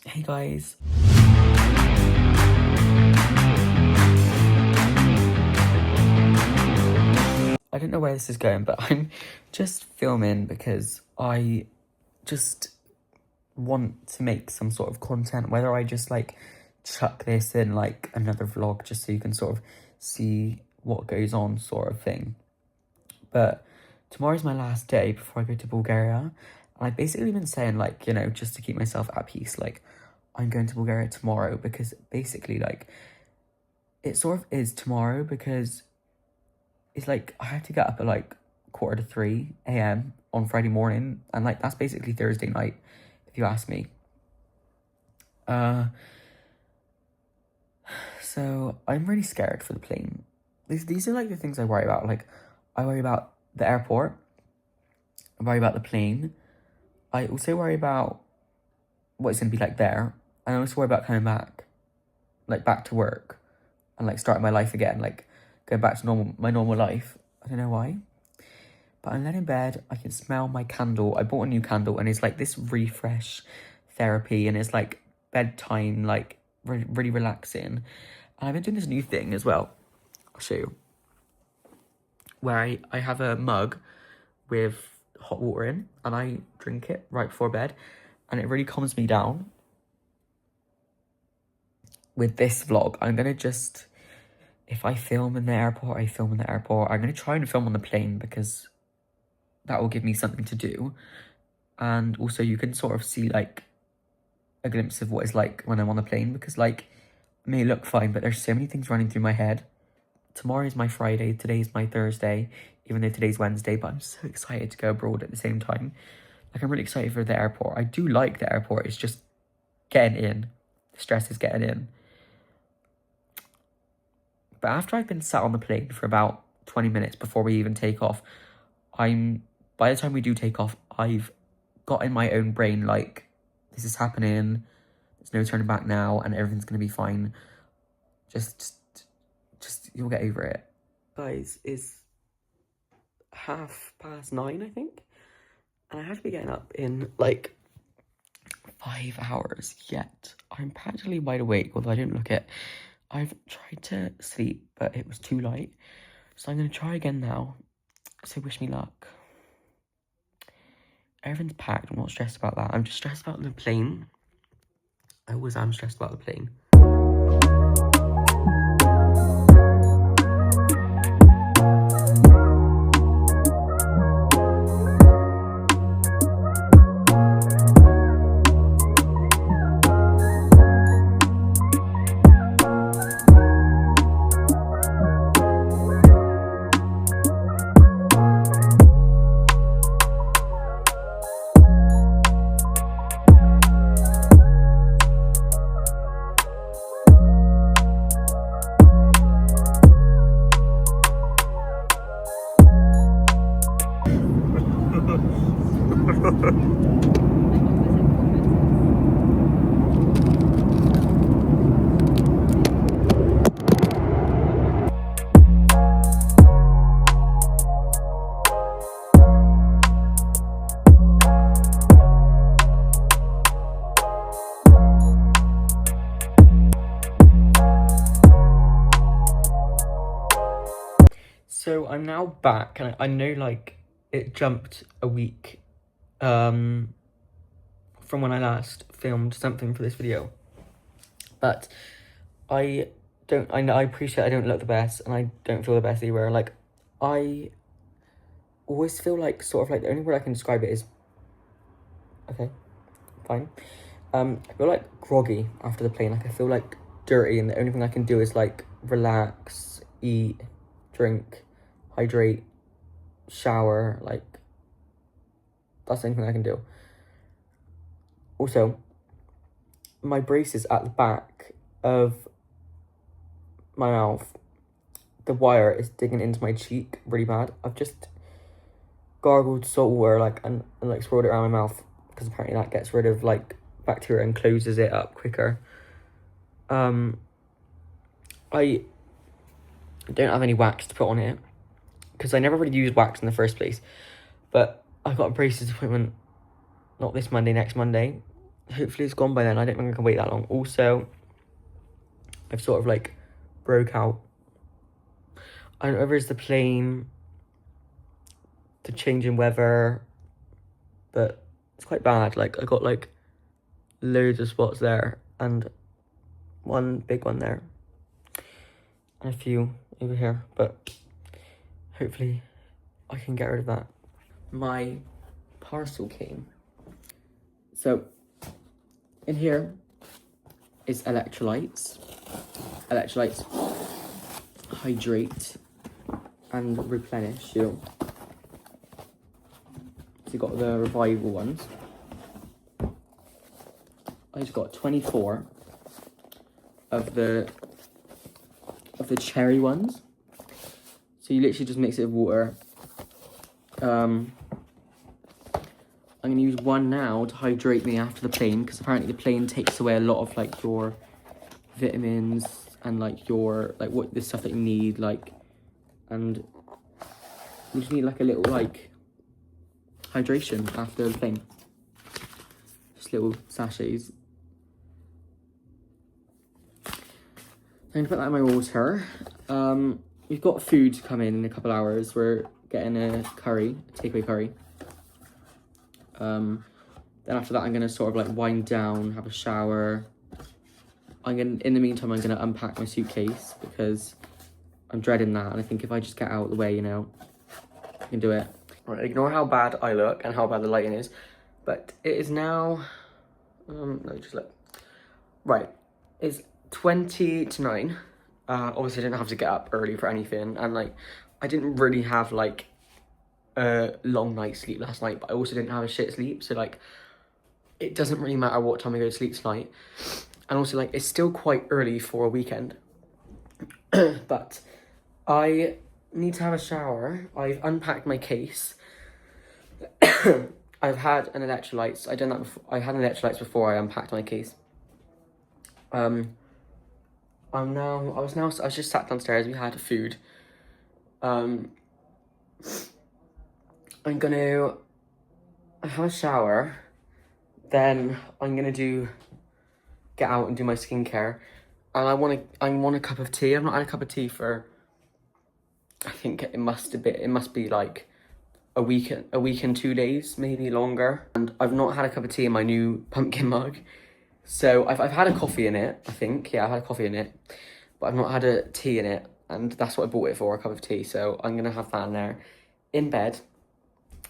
Hey guys. I don't know where this is going, but I'm just filming because I just want to make some sort of content, whether I just like chuck this in like another vlog just so you can sort of see what goes on sort of thing. But tomorrow's my last day before I go to Bulgaria. And I've basically been saying like, you know, just to keep myself at peace, like I'm going to Bulgaria tomorrow because basically like it sort of is tomorrow because it's like I have to get up at like 2:45 a.m. on Friday morning, and like that's basically Thursday night, if you ask me. So I'm really scared for the plane. These are like the things I worry about. Like I worry about the airport, I worry about the plane, I also worry about what it's gonna be like there, and I also worry about coming back, like back to work, and like starting my life again, like going back to my normal life. I don't know why. But I'm laying in bed, I can smell my candle. I bought a new candle and it's like this refresh therapy and it's like bedtime, like really relaxing. And I've been doing this new thing as well. I'll show you. Where I have a mug with hot water in and I drink it right before bed and it really calms me down. With this vlog, I'm gonna just, if I film in the airport, I film in the airport. I'm gonna try and film on the plane because that will give me something to do. And also you can sort of see like a glimpse of what it's like when I'm on the plane, because like it may look fine, but there's so many things running through my head. Tomorrow is my Friday, today's my Thursday, even though today's Wednesday, but I'm so excited to go abroad at the same time. Like I'm really excited for the airport. I do like the airport, it's just getting in. The stress is getting in. But after I've been sat on the plane for about 20 minutes before we even take off, by the time we do take off, I've got in my own brain like, this is happening, there's no turning back now, and everything's gonna be fine. Just you'll get over it. Guys, it's 9:30, I think, and I have to be getting up in like 5 hours, yet I'm practically wide awake, although I didn't look it. I've tried to sleep, but it was too light, so I'm gonna try again now, so wish me luck. Everything's packed, I'm not stressed about that. I'm just stressed about the plane. I always am stressed about the plane. So I'm now back, and I know like it jumped a week from when I last filmed something for this video, but I appreciate I don't look the best and I don't feel the best anywhere. Like I always feel like sort of like the only word I can describe it is okay, fine. I feel like groggy after the plane. Like I feel like dirty, and the only thing I can do is like relax, eat, drink, hydrate, shower. Like that's the only thing I can do. Also, my braces at the back of my mouth, the wire is digging into my cheek really bad. I've just gargled salt water like and like swirled it around my mouth because apparently that gets rid of like bacteria and closes it up quicker. I don't have any wax to put on it because I never really used wax in the first place, but I got a braces appointment not this Monday, next Monday, hopefully it's gone by then. I don't think I can wait that long. Also, I've sort of like broke out. I don't know whether it's the plane, the change in weather, but it's quite bad. Like, I got like loads of spots there and one big one there and a few over here, but hopefully I can get rid of that. My parcel came. So in here is electrolytes. Electrolytes hydrate and replenish you. So you got the revival ones. I just got 24 of the cherry ones. So you literally just mix it with water. I'm gonna use one now to hydrate me after the plane, because apparently the plane takes away a lot of like your vitamins and like your what the stuff that you need, like, and you just need like a little like hydration after the plane. Just little sachets. I'm gonna put that in my water. We've got food to come in a couple hours. We're getting a curry, a takeaway curry. Then after that, I'm gonna sort of like wind down, have a shower. In the meantime, I'm gonna unpack my suitcase because I'm dreading that. And I think if I just get out of the way, you know, I can do it. Right, ignore how bad I look and how bad the lighting is, but it is now, let me just look. Right, it's 20 to 9. Obviously I didn't have to get up early for anything, and like I didn't really have like a long night's sleep last night, but I also didn't have a shit sleep, so like it doesn't really matter what time I go to sleep tonight. And also like it's still quite early for a weekend. But I need to have a shower. I've unpacked my case. I've had an electrolytes. I done that before. I had an electrolytes before I unpacked my case. I was just sat downstairs. We had food. I'm gonna have a shower. Then I'm gonna get out and do my skincare. And I want a cup of tea. I've not had a cup of tea for, I think it must be like a week and 2 days, maybe longer. And I've not had a cup of tea in my new pumpkin mug. So I've had a coffee in it, I think. Yeah, I've had a coffee in it. But I've not had a tea in it. And that's what I bought it for, a cup of tea. So I'm going to have that in there. In bed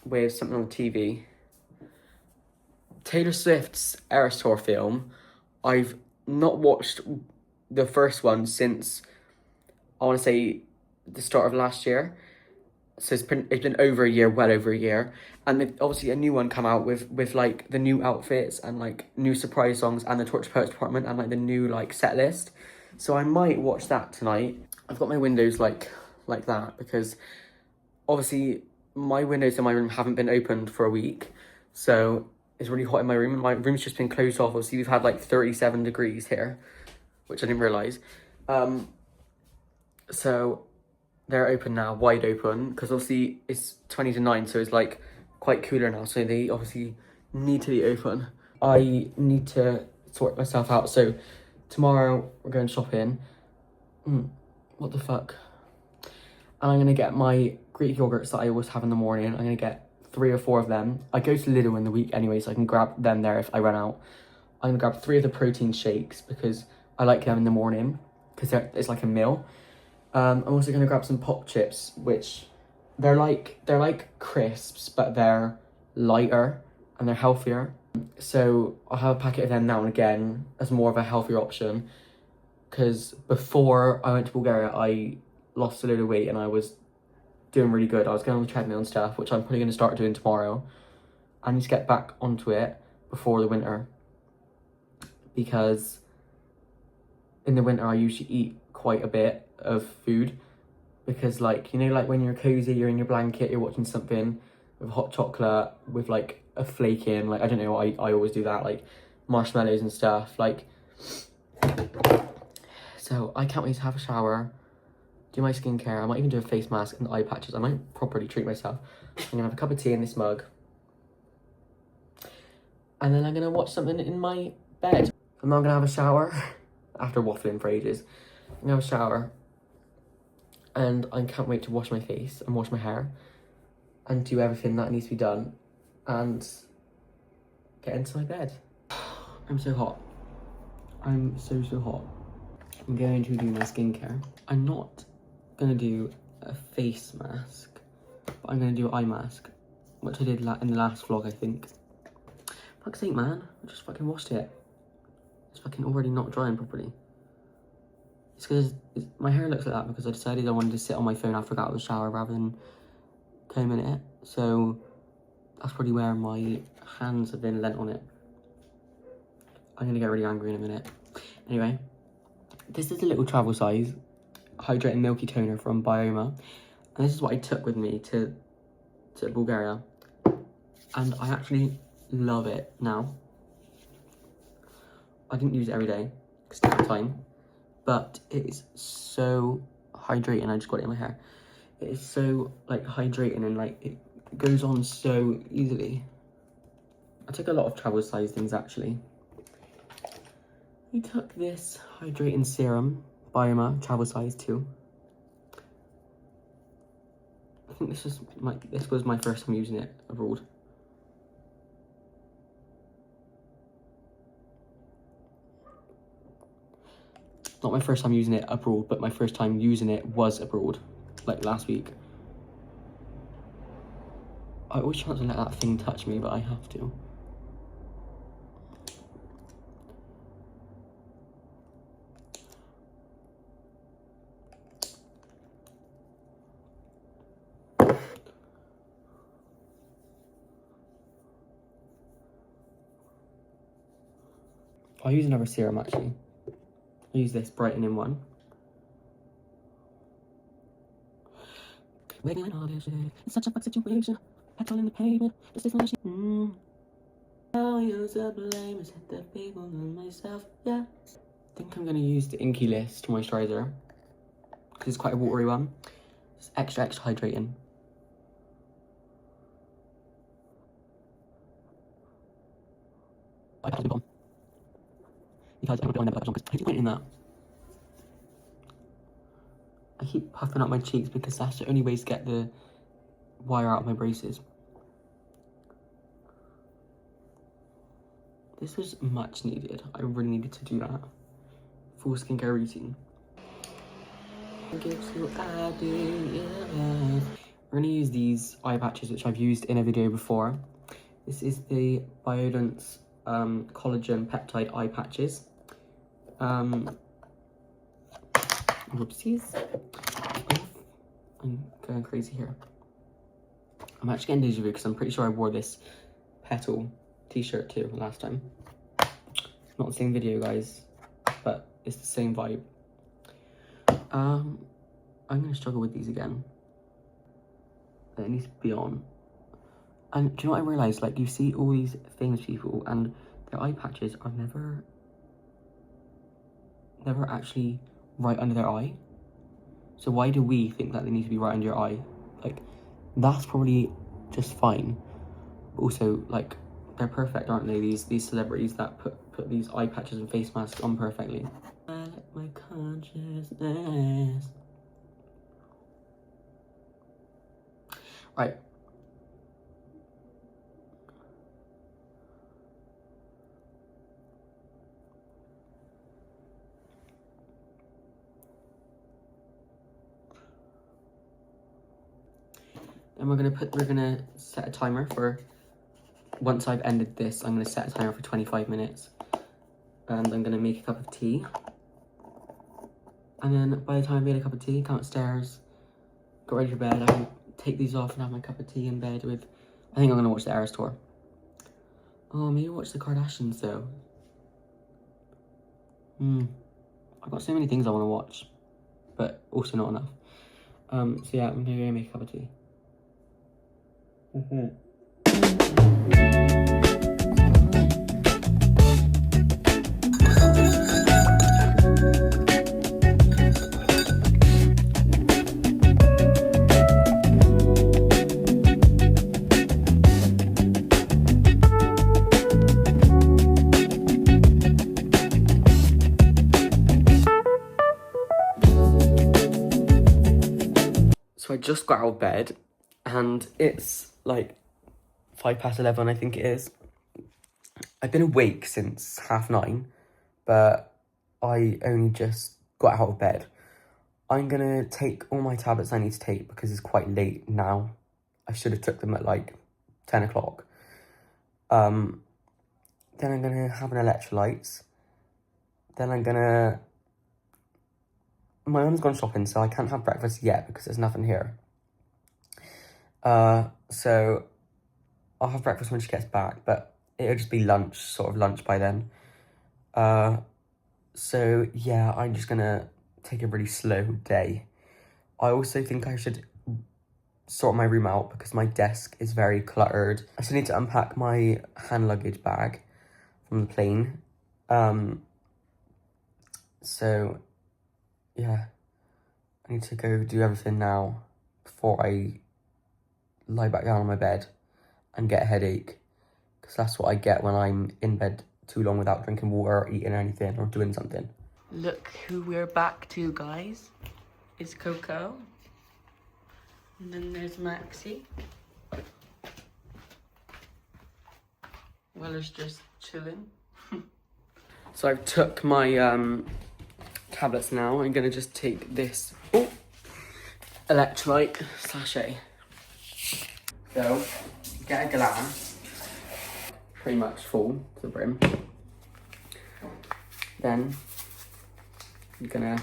with something on the TV. Taylor Swift's Eras Tour film. I've not watched the first one since, I want to say, the start of last year. So it's been over a year, well over a year. And obviously a new one come out with like the new outfits and like new surprise songs and the Torture Poets Department and like the new like set list. So I might watch that tonight. I've got my windows like that because obviously my windows in my room haven't been opened for a week. So it's really hot in my room. My room's just been closed off. Obviously we've had like 37 degrees here, which I didn't realise. So they're open now, wide open, because obviously it's 20 to 9, so it's like quite cooler now, so they obviously need to be open. I need to sort myself out, so tomorrow we're going shopping. What the fuck? And I'm going to get my Greek yogurts that I always have in the morning. I'm going to get 3 or 4 of them. I go to Lidl in the week anyway, so I can grab them there if I run out. I'm going to grab 3 of the protein shakes because I like them in the morning, because it's like a meal. I'm also going to grab some pop chips, which they're like crisps, but they're lighter and they're healthier. So I'll have a packet of them now and again as more of a healthier option. Because before I went to Bulgaria, I lost a load of weight and I was doing really good. I was going on the treadmill and stuff, which I'm probably going to start doing tomorrow. I need to get back onto it before the winter. Because in the winter, I usually eat quite a bit of food, because like, you know, like when you're cozy, you're in your blanket, you're watching something with hot chocolate with like a flake in, like I don't know, I always do that, like marshmallows and stuff, like. So I can't wait to have a shower, do my skincare. I might even do a face mask and eye patches. I might properly treat myself. I'm gonna have a cup of tea in this mug. And then I'm gonna watch something in my bed. I'm now gonna have a shower after waffling for ages. I'm gonna have a shower. And I can't wait to wash my face and wash my hair and do everything that needs to be done and get into my bed. I'm so hot. I'm so hot. I'm going to do my skincare. I'm not gonna do a face mask, but I'm gonna do an eye mask, which I did in the last vlog, I think. Fuck's sake, man. I just fucking washed it. It's fucking already not drying properly. It's because my hair looks like that because I decided I wanted to sit on my phone after I got out of the shower rather than combing it. So that's probably where my hands have been lent on it. I'm gonna get really angry in a minute. Anyway, this is a little travel size hydrating milky toner from Bioma. And this is what I took with me to Bulgaria. And I actually love it now. I didn't use it every day because I didn't have time. But it is so hydrating. I just got it in my hair. It is so like hydrating and like it goes on so easily. I took a lot of travel size things actually. I took this hydrating serum, Bioma, travel size 2. I think this was my first time using it abroad. Not my first time using it abroad, but my first time using it was abroad, like last week. I always try not to let that thing touch me, but I have to. I'll use another serum actually. I'll use this brightening one. It's such a fuck situation. Petrol in the pavement. I'll use the blame. Is it the people and myself? Yeah. I think I'm gonna use the Inky List moisturizer because it's quite a watery one. It's extra hydrating. I can't do it because I don't know because I keep pointing that. I keep puffing up my cheeks because that's the only way to get the wire out of my braces. This was much needed. I really needed to do that. Full skincare routine. We're gonna use these eye patches which I've used in a video before. This is the Biodance collagen peptide eye patches. Whoopsies. I'm going crazy here. I'm actually getting deja vu because I'm pretty sure I wore this petal t-shirt too last time. Not the same video, guys, but it's the same vibe. I'm gonna struggle with these again. It needs to be on. And do you know what I realised? Like, you see all these famous people and their eye patches are never actually right under their eye. So why do we think that they need to be right under your eye? Like, that's probably just fine. But also, like, they're perfect, aren't they? These celebrities that put these eye patches and face masks on perfectly. I let my consciousness. Right. And we're gonna set a timer for, once I've ended this, I'm gonna set a timer for 25 minutes. And I'm gonna make a cup of tea. And then by the time I made a cup of tea, come upstairs, got ready for bed, I can take these off and have my cup of tea in bed with, I think I'm gonna watch the Eras Tour. Oh, maybe watch the Kardashians though. I've got so many things I wanna watch, but also not enough. So yeah, I'm gonna go make a cup of tea. just got out of bed and it's like 11:05, I think it is. I've been awake since 9:30, but I only just got out of bed. I'm gonna take all my tablets I need to take because it's quite late now. I should have took them at like 10 o'clock. Then I'm gonna have an electrolytes. Then my mum's gone shopping, so I can't have breakfast yet because there's nothing here. So I'll have breakfast when she gets back, but it'll just be sort of lunch by then. So yeah, I'm just gonna take a really slow day. I also think I should sort my room out because my desk is very cluttered. I still need to unpack my hand luggage bag from the plane. So yeah, I need to go do everything now before I lie back down on my bed and get a headache, because that's what I get when I'm in bed too long without drinking water or eating anything or doing something. Look who we're back to, guys. It's Coco. And then there's Maxie. Wella's just chilling. So I've took my tablets now. I'm gonna just take this electrolyte sachet. So get a glass, pretty much full to the brim. Then I'm gonna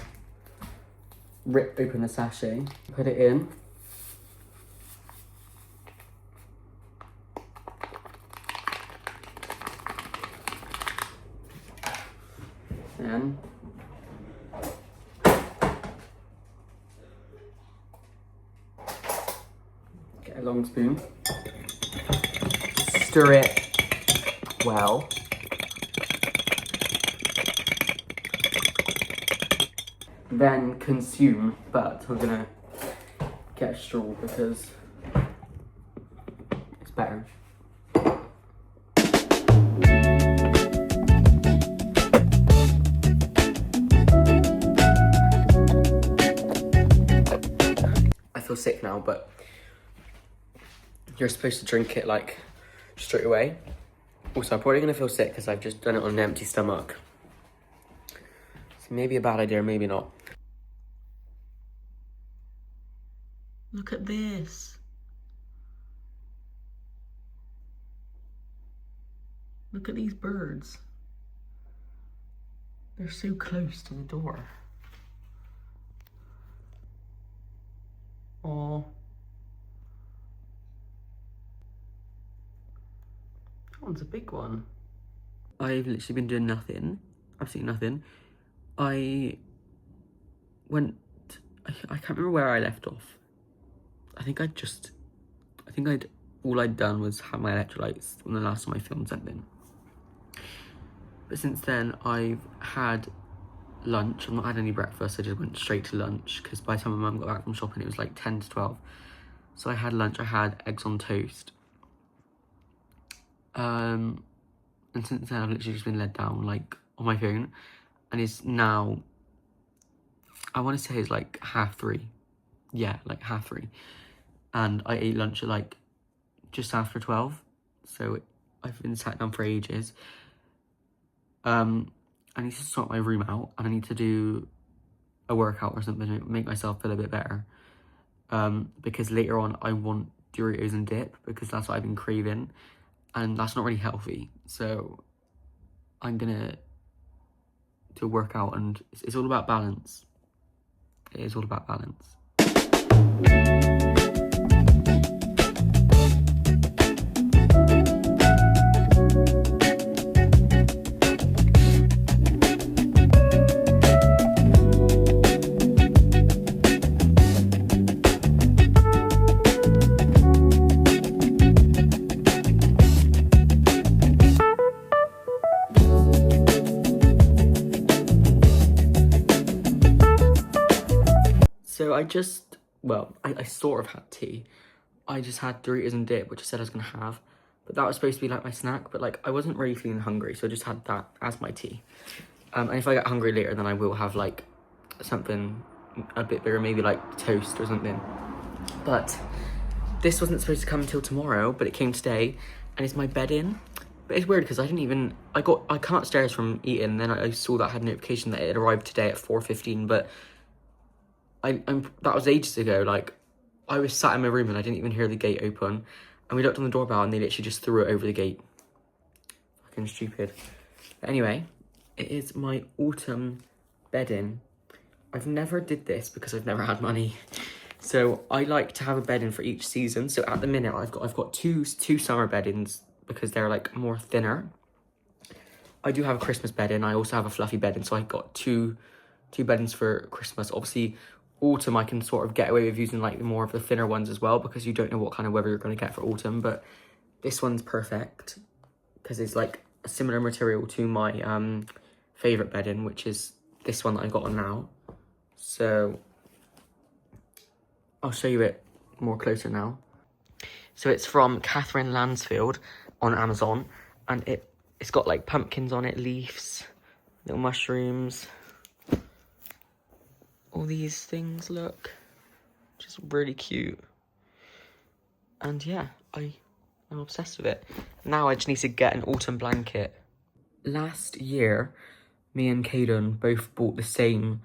rip open the sachet, put it in. Then get a long spoon, stir it well. Then consume, but we're gonna get a straw because it's better. I feel sick now, but you're supposed to drink it like straight away. Also, I'm probably gonna feel sick because I've just done it on an empty stomach. So maybe a bad idea, maybe not. Look at this. Look at these birds. They're so close to the door. Oh. That one's a big one. I've literally been doing nothing. Absolutely nothing. I can't remember where I left off. All I'd done was have my electrolytes when the last time I filmed something. But since then, I've had lunch. I've not had any breakfast. I just went straight to lunch because by the time my mum got back from shopping, it was like 10 to 12. So I had lunch. I had eggs on toast. And since then, I've literally just been led down like on my phone, and it's now, I want to say it's like 3:30. Yeah, like 3:30. And I ate lunch at like just after 12. So I've been sat down for ages. I need to sort my room out and I need to do a workout or something to make myself feel a bit better. Because later on I want Doritos and dip because that's what I've been craving. And that's not really healthy. So I'm gonna do a workout, and it's all about balance. It is all about balance. So I sort of had tea. I just had Doritos and dip, which I said I was gonna have, but that was supposed to be like my snack, but like I wasn't really feeling hungry, so I just had that as my tea. And if I get hungry later, then I will have like something a bit bigger, maybe like toast or something. But this wasn't supposed to come until tomorrow, but it came today, and it's my bed in. But it's weird because I come upstairs from eating, and then I saw that I had a notification that it had arrived today at 4:15, but that was ages ago. Like, I was sat in my room and I didn't even hear the gate open, and we looked on the doorbell and they literally just threw it over the gate. Fucking stupid. But anyway, it is my autumn bed-in. I've never did this because I've never had money. So I like to have a bed-in for each season. So at the minute, I've got two summer bed-ins because they're like more thinner. I do have a Christmas bed-in. I also have a fluffy bed-in. So I got two bed-ins for Christmas. Obviously, autumn I can sort of get away with using like more of the thinner ones as well because you don't know what kind of weather you're going to get for autumn. But this one's perfect because it's like a similar material to my favourite bed-in, which is this one that I got on now. So I'll show you it more closer now. So it's from Catherine Lansfield on Amazon, and it's got like pumpkins on it, leaves, little mushrooms, all these things, look, just really cute. And yeah, I'm obsessed with it. Now I just need to get an autumn blanket. Last year, me and Caden both bought the same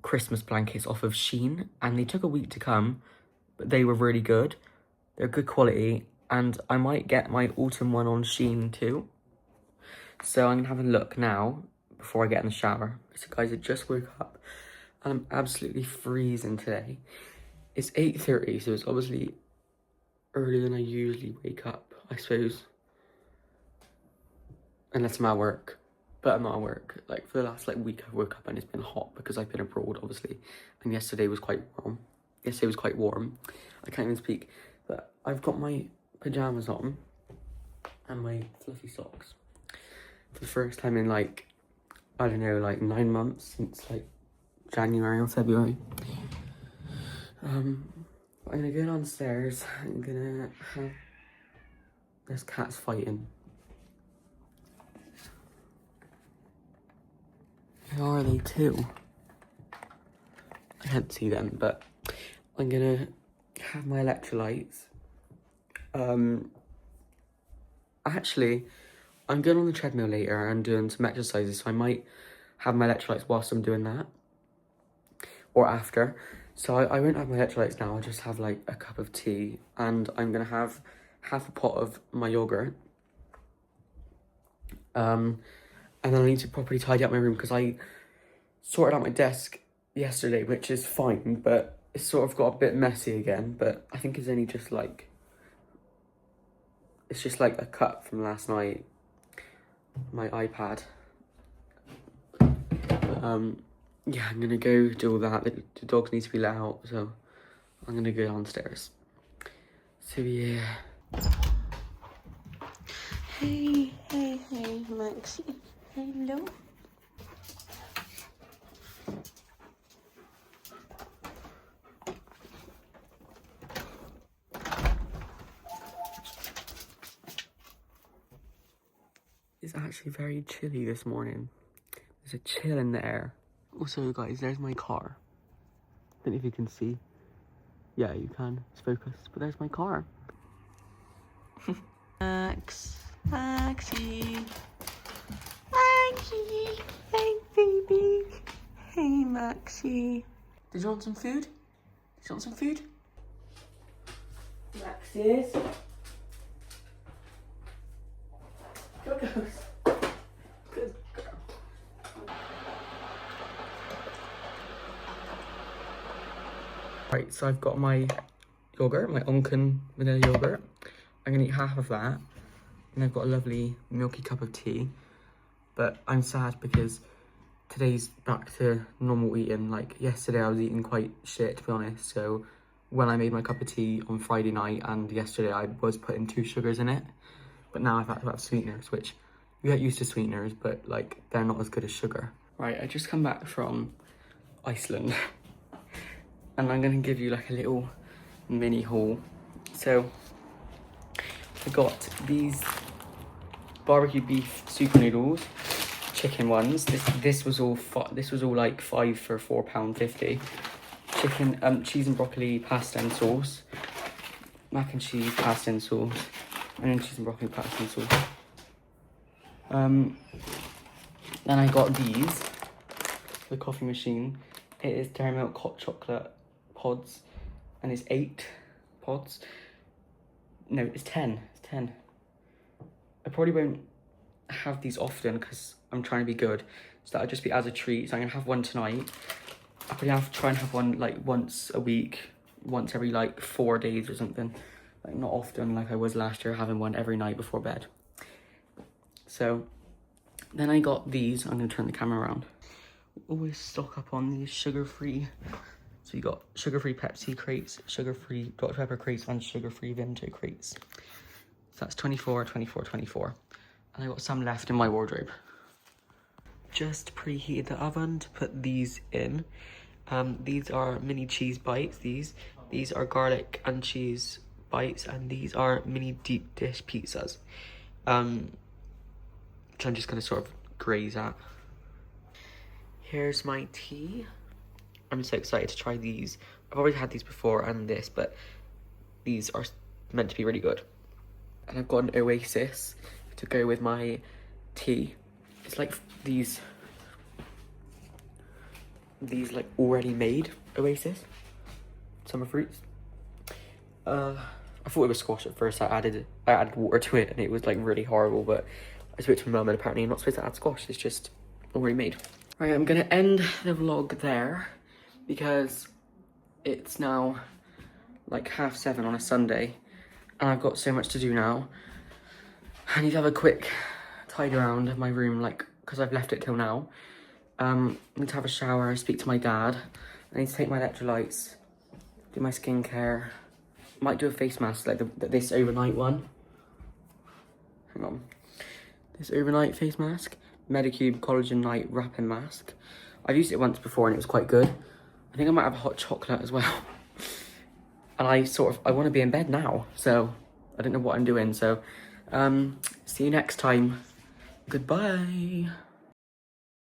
Christmas blankets off of Shein, and they took a week to come, but they were really good. They're good quality, and I might get my autumn one on Shein too. So I'm gonna have a look now before I get in the shower. So guys, I just woke up and I'm absolutely freezing today. It's 8:30, so it's obviously earlier than I usually wake up, I suppose. Unless I'm at work. But I'm not at work. Like, for the last week I woke up and it's been hot because I've been abroad, obviously. And yesterday was quite warm. I can't even speak. But I've got my pyjamas on and my fluffy socks. For the first time in I don't know, 9 months, since January or February. I'm gonna go downstairs. I'm gonna have... There's cats fighting. Where are they too? I can't see them, but I'm gonna have my electrolytes. Actually, I'm going on the treadmill later and doing some exercises, so I might have my electrolytes whilst I'm doing that. Or after. So I won't have my electrolytes now, I'll just have a cup of tea, and I'm gonna have half a pot of my yogurt. And then I need to properly tidy up my room because I sorted out my desk yesterday, which is fine, but it's sort of got a bit messy again. But I think it's only just it's just a cut from last night, my iPad. Yeah, I'm gonna go do all that. The dogs need to be let out, so I'm gonna go downstairs. So yeah. Hey, Maxie. Hello. It's actually very chilly this morning. There's a chill in the air. Also, guys, there's my car. Don't know if you can see. Yeah, you can. It's focused. But there's my car. Maxie. Hey, baby. Hey, Maxie. Did you want some food? Maxie's. Go goes. Good girl. Right, so I've got my yogurt, my Onken vanilla yogurt. I'm gonna eat half of that. And I've got a lovely milky cup of tea. But I'm sad because today's back to normal eating. Yesterday I was eating quite shit, to be honest. So when I made my cup of tea on Friday night and yesterday I was putting 2 sugars in it. But now I've had to have sweeteners, which you get used to sweeteners, but they're not as good as sugar. Right, I just come back from Iceland. And I'm gonna give you a little mini haul. So I got these barbecue beef super noodles, chicken ones. This was all 5 for £4.50. cheese and broccoli pasta and sauce. Mac and cheese, pasta and sauce. And then cheese and broccoli, pasta and sauce. Then I got these. The coffee machine. It is Dairy Milk hot chocolate pods. And it's 8 pods. No, it's 10. It's 10. I probably won't have these often because I'm trying to be good. So that'll just be as a treat. So I'm going to have one tonight. I'll probably have to try and have one like once a week. Once every like 4 days or something. Like not often like I was last year, having one every night before bed. So then I got these. I'm going to turn the camera around. Always stock up on these sugar-free. So you got sugar-free Pepsi crates, sugar-free Dr. Pepper crates, and sugar-free Vimto crates. So that's 24, 24, 24. And I got some left in my wardrobe. Just preheated the oven to put these in. These are mini cheese bites, these are garlic and cheese bites, and these are mini deep dish pizzas. Which I'm just gonna sort of graze at. Here's my tea. I'm so excited to try these. I've already had these before and this, but these are meant to be really good. And I've got an Oasis to go with my tea. It's like these like already made Oasis summer fruits. I thought it was squash at first. I added water to it and it was like really horrible, but I spoke to my mum and apparently I'm not supposed to add squash, it's just already made. Right, I'm gonna end the vlog there because it's now like 7:30 on a Sunday and I've got so much to do now. I need to have a quick tidy around my room, like, because I've left it till now. I need to have a shower, speak to my dad. I need to take my electrolytes, do my skincare. Might do a face mask, like this overnight one. Hang on. This overnight face mask. Medicube Collagen Night Wrapping Mask. I've used it once before and it was quite good. I think I might have a hot chocolate as well. And I want to be in bed now, so I don't know what I'm doing. So, see you next time. Goodbye.